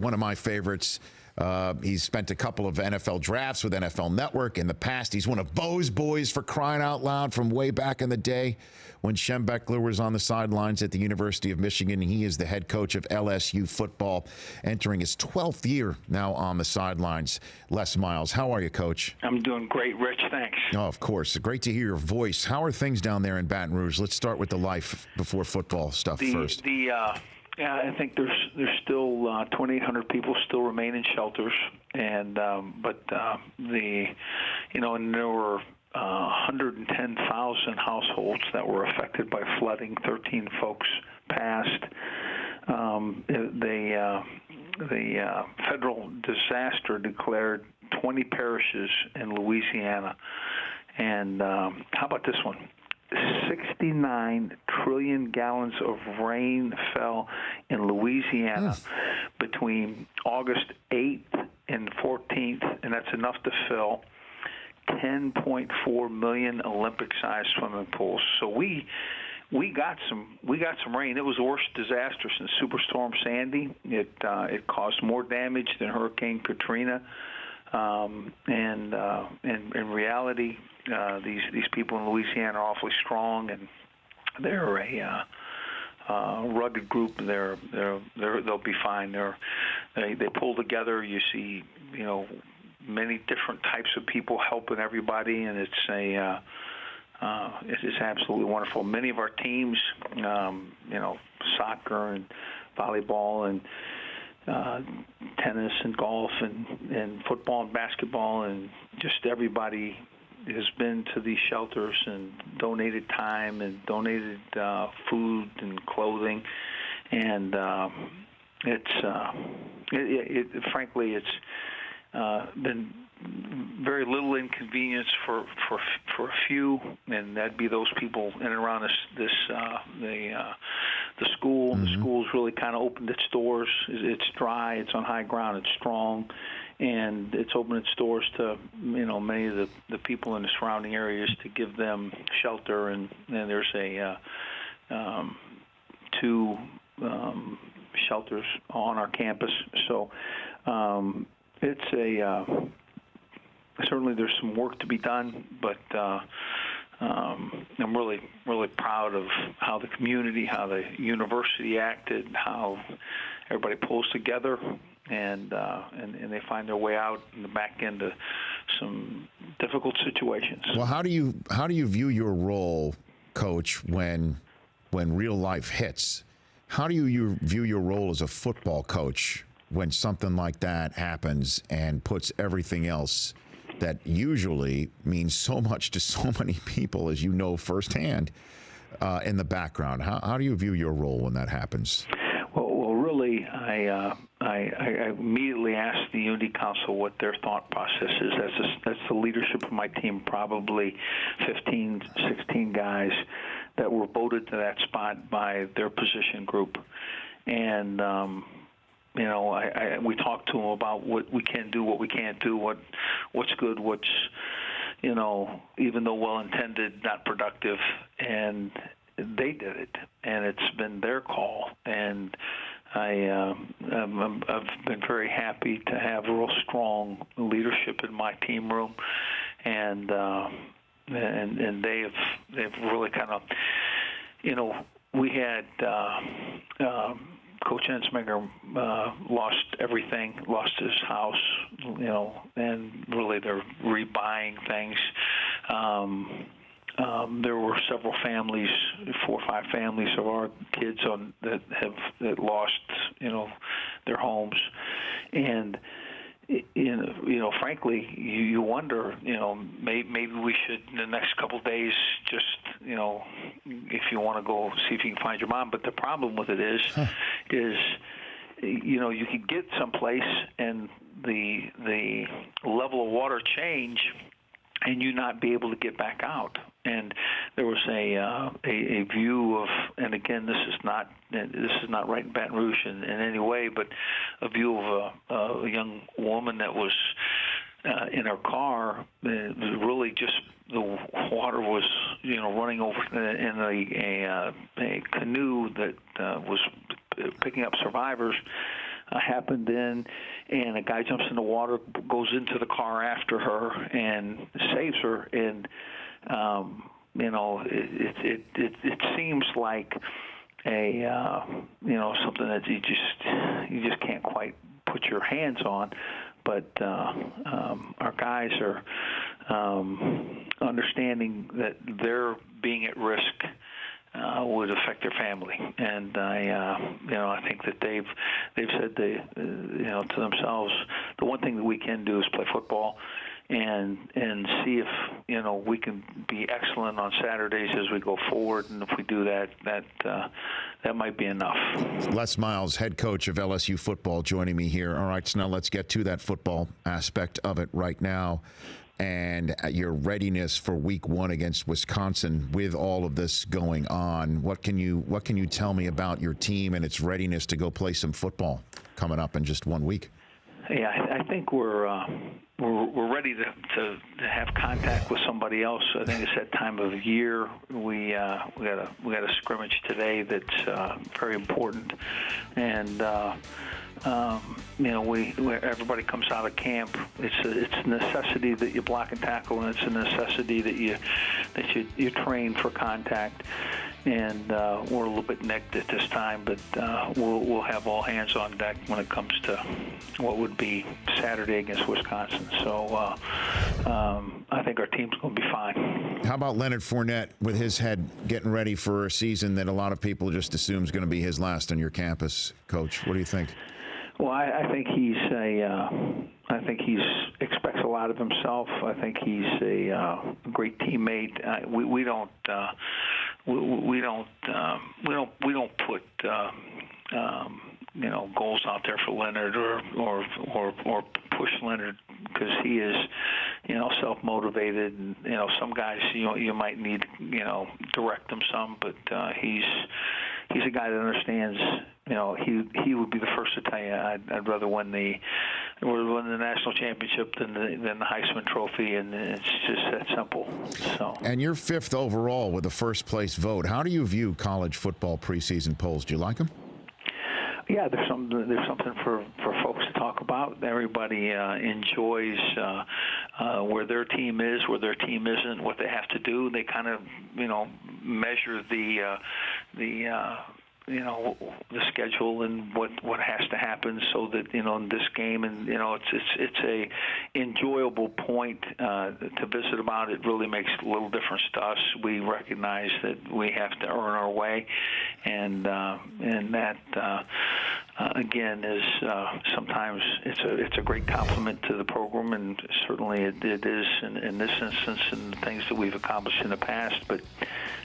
one of my favorites. He's spent a couple of NFL drafts with NFL Network in the past. He's one of Bo's boys, for crying out loud, from way back in the day when Shem Beckler was on the sidelines at the University of Michigan. He is the head coach of LSU football, entering his 12th year now on the sidelines. Les Miles, how are you, Coach? I'm doing great, Rich. Thanks. Oh, of course. Great to hear your voice. How are things down there in Baton Rouge? Let's start with the life before football stuff first. Yeah, I think there's still 2,800 people still remain in shelters, and and there were 110,000 households that were affected by flooding. 13 folks passed. The federal disaster declared 20 parishes in Louisiana, and how about this one? 69 trillion gallons of rain fell in Louisiana between August 8th and 14th, and that's enough to fill 10.4 million Olympic-sized swimming pools. So we got some rain. It was the worst disaster since Superstorm Sandy. It caused more damage than Hurricane Katrina. And in reality, these people in Louisiana are awfully strong, and they're a rugged group. They'll be fine. They pull together. You see, many different types of people helping everybody, and it's absolutely wonderful. Many of our teams, soccer and volleyball and tennis and golf and football and basketball, and just everybody has been to these shelters and donated time and donated food and clothing, and frankly, it's been very little inconvenience for a few, and that'd be those people in and around the school. Mm-hmm. The school's really kind of opened its doors. It's dry. It's on high ground. It's strong, and it's opened its doors to many of the people in the surrounding areas to give them shelter. And there's two shelters on our campus. So it's certainly there's some work to be done, but I'm really, really proud of how the community, how the university acted, how everybody pulls together, and they find their way out in the back end of some difficult situations. Well, how do you view your role, Coach, when real life hits? How do you view your role as a football coach when something like that happens and puts everything else that usually means so much to so many people, as you know firsthand, in the background? How do you view your role when that happens? Well, really, I immediately asked the Unity Council what their thought process is. That's the leadership of my team, probably 15, 16 guys that were voted to that spot by their position group. And we talked to them about what we can do, what we can't do, what's good, what's, even though well-intended, not productive, and they did it, and it's been their call. And I've been very happy to have real strong leadership in my team room, and they've really kind of, we had. Coach Ensminger lost everything, lost his house, and really they're rebuying things. There were several families, 4 or 5 families of our kids that lost, their homes, and frankly, you wonder, maybe we should in the next couple of days just, if you want to go see if you can find your mom. But the problem with it is you could get someplace and the level of water change, and you not be able to get back out. And there was a view of, and again, this is not right in Baton Rouge in any way, but a view of a young woman that was in her car. It was really just the water was running over in a canoe that was picking up survivors. happened then, and a guy jumps in the water, goes into the car after her, and saves her. And it seems like something that you just can't quite put your hands on. But our guys are understanding that their being at risk would affect their family, and I think that they've said to themselves, the one thing that we can do is play football, and see if we can be excellent on Saturdays as we go forward, and if we do that might be enough. Les Miles, head coach of LSU football, joining me here. All right, so now let's get to that football aspect of it right now, and your readiness for Week 1 against Wisconsin with all of this going on. What can you tell me about your team and its readiness to go play some football coming up in just 1 week? Yeah, I think we're ready to have contact with somebody else. I think it's that time of year. We got a scrimmage today that's very important, and everybody comes out of camp. It's a necessity that you block and tackle, and it's a necessity that you train for contact. And we're a little bit nicked at this time, but we'll have all hands on deck when it comes to what would be Saturday against Wisconsin. So I think our team's going to be fine. How about Leonard Fournette with his head getting ready for a season that a lot of people just assume is going to be his last on your campus, Coach? What do you think? Well, I think he's expects a lot of himself. I think he's a great teammate. We don't put goals out there for Leonard or push Leonard, because he is self-motivated, and some guys you might need direct them some, but he's a guy that understands. He would be the first to tell you I'd rather win the national championship than the Heisman Trophy, and it's just that simple. So. And you're 5th overall with a first place vote. How do you view college football preseason polls? Do you like them? Yeah, there's something for folks to talk about. Everybody enjoys where their team is, where their team isn't, what they have to do. They kind of measure the schedule and what has to happen, so that in this game, and it's a enjoyable point to visit about. It really makes a little difference to us. We recognize that we have to earn our way, and that again is sometimes it's a great compliment to the program, and certainly it is in this instance and the things that we've accomplished in the past. But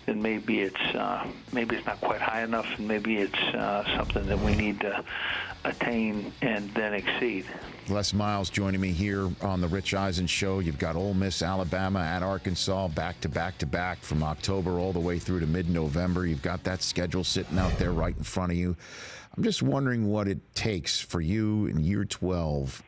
then maybe it's not quite high enough, and maybe it's something that we need to attain and then exceed. Les Miles joining me here on the Rich Eisen Show. You've got Ole Miss, Alabama, at Arkansas, back to back from October all the way through to mid-November. You've got that schedule sitting out there right in front of you. I'm just wondering what it takes for you in year 12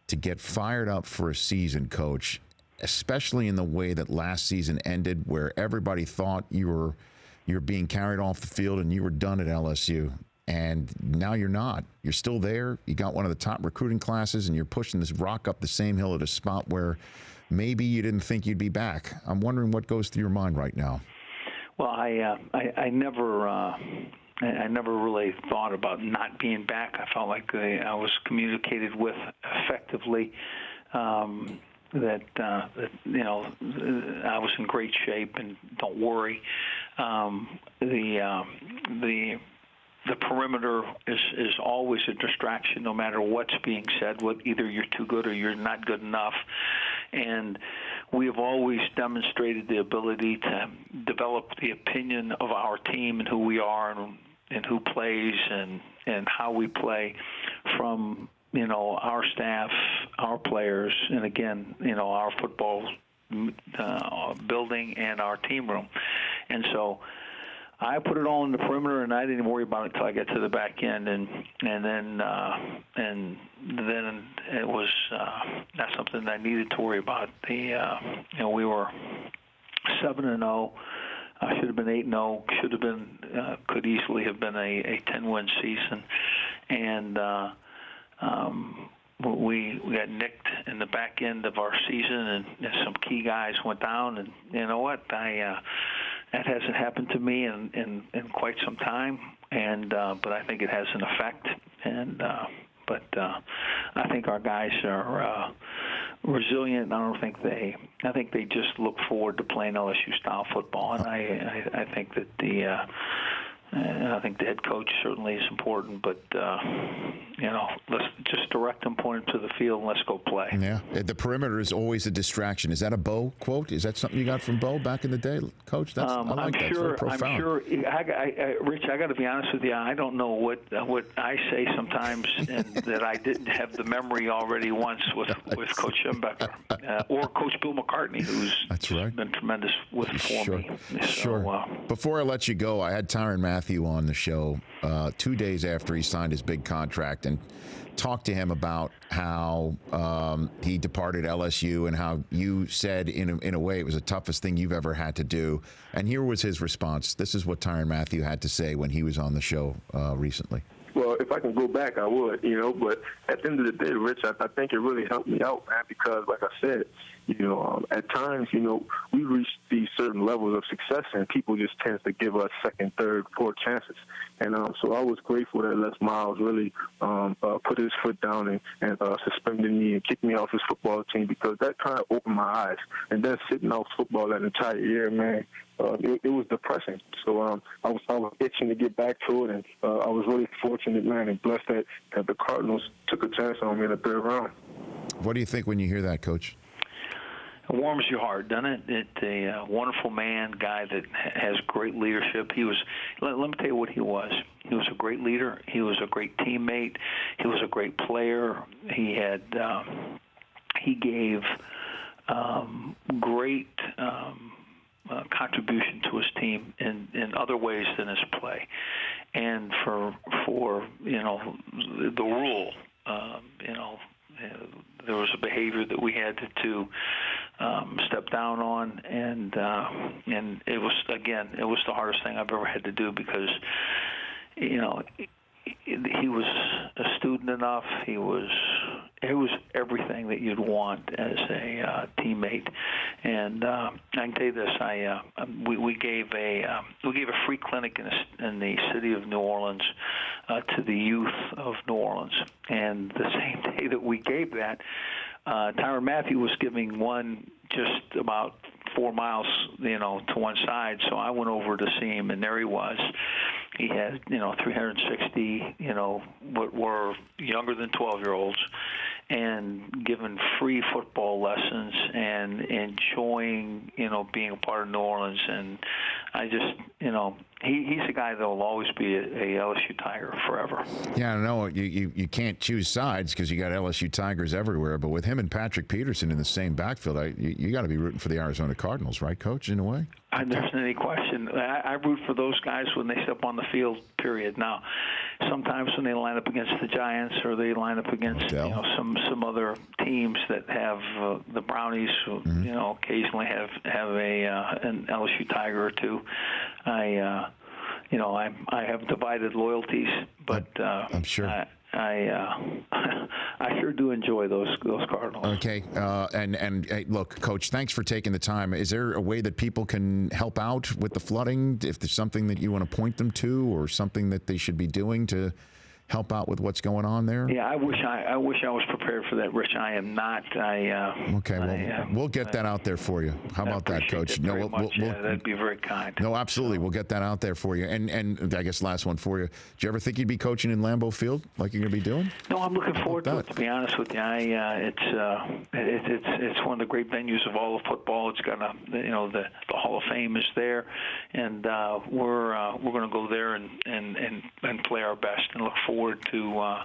to get fired up for a season, Coach, especially in the way that last season ended, where everybody thought you were being carried off the field and you were done at LSU. And now you're not. You're still there. You got one of the top recruiting classes, and you're pushing this rock up the same hill at a spot where maybe you didn't think you'd be back. I'm wondering what goes through your mind right now. Well, I never really thought about not being back. I felt like I was communicated with effectively. That I was in great shape, and don't worry. The perimeter is always a distraction, no matter what's being said. Either you're too good or you're not good enough, and we have always demonstrated the ability to develop the opinion of our team and who we are and who plays and how we play from our staff, our players, and again, our football building and our team room. And so I put it all in the perimeter, and I didn't worry about it until I got to the back end, and then it was not something that I needed to worry about. We were 7-0. Should have been 8-0. Should have been could easily have been a 10-win season, and we got nicked in the back end of our season, and some key guys went down. And you know what? That hasn't happened to me in quite some time, but I think it has an effect. But I think our guys are resilient. I think they just look forward to playing LSU style football, and I think that I think the head coach certainly is important, but let's just direct them, point them to the field, and let's go play. Yeah, the perimeter is always a distraction. Is that a Bo quote? Is that something you got from Bo back in the day, Coach? I like that. It's very profound. I'm sure. Rich, I got to be honest with you. I don't know what I say sometimes, and that I didn't have the memory already once with Coach Schembecker or Coach Bill McCartney, who's been tremendous for me. Sure. Before I let you go, I had Tyrann Mathieu on the show 2 days after he signed his big contract and talked to him about how he departed LSU and how you said in a way it was the toughest thing you've ever had to do. And here was his response. This is what Tyrann Mathieu had to say when he was on the show recently. Well, if I can go back, I would, but at the end of the day, Rich, I think it really helped me out, man, because like I said, at times, we reach these certain levels of success and people just tend to give us second, third, fourth chances. And so I was grateful that Les Miles really put his foot down and suspended me and kicked me off his football team, because that kind of opened my eyes. And then sitting off football that entire year, man, it was depressing. So I was itching to get back to it, and I was really fortunate, man, and blessed that the Cardinals took a chance on me in the third round. What do you think when you hear that, Coach? It warms your heart, doesn't it? It's a wonderful man, guy that has great leadership. Let me tell you what he was. He was a great leader. He was a great teammate. He was a great player. He gave great contribution to his team in other ways than his play. And for the rule, there was a behavior that we had to step down on, and it was the hardest thing I've ever had to do, because he was a student enough. He was everything that you'd want as a teammate. And I can tell you this: we gave a free clinic in the city of New Orleans to the youth of New Orleans. And the same day that we gave that, Tyrann Mathieu was giving one just about 4 miles, to one side. So I went over to see him, and there he was. He had, 360, what were younger than 12-year-olds, and given free football lessons and enjoying, being a part of New Orleans. And I just, he's a guy that will always be a LSU Tiger forever. Yeah, I know you can't choose sides because you got LSU Tigers everywhere. But with him and Patrick Peterson in the same backfield, you got to be rooting for the Arizona Cardinals, right, Coach? In a way. There's any question. I root for those guys when they step on the field, period. Now, sometimes when they line up against the Giants or they line up against some other teams that have the Brownies, who occasionally have an LSU Tiger or two, I have divided loyalties, but I'm sure. I sure do enjoy those Cardinals. Okay, and hey, look, Coach, thanks for taking the time. Is there a way that people can help out with the flooding? If there's something that you want to point them to, or something that they should be doing to help out with what's going on there? Yeah, I wish I was prepared for that, Rich. I am not. We'll get that out there for you. How about that, Coach? That'd be very kind. No, absolutely. We'll get that out there for you. And I guess last one for you. Do you ever think you'd be coaching in Lambeau Field like you're going to be doing? No, I'm looking forward to it. To be honest with you, it's one of the great venues of all of football. It's got the Hall of Fame is there, and we're going to go there and play our best and look forward to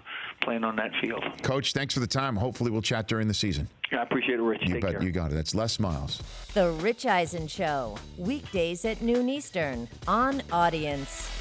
playing on that field. Coach, thanks for the time. Hopefully we'll chat during the season. I appreciate it, Rich. You bet. You got it. That's Les Miles. The Rich Eisen Show, weekdays at noon Eastern on Audience.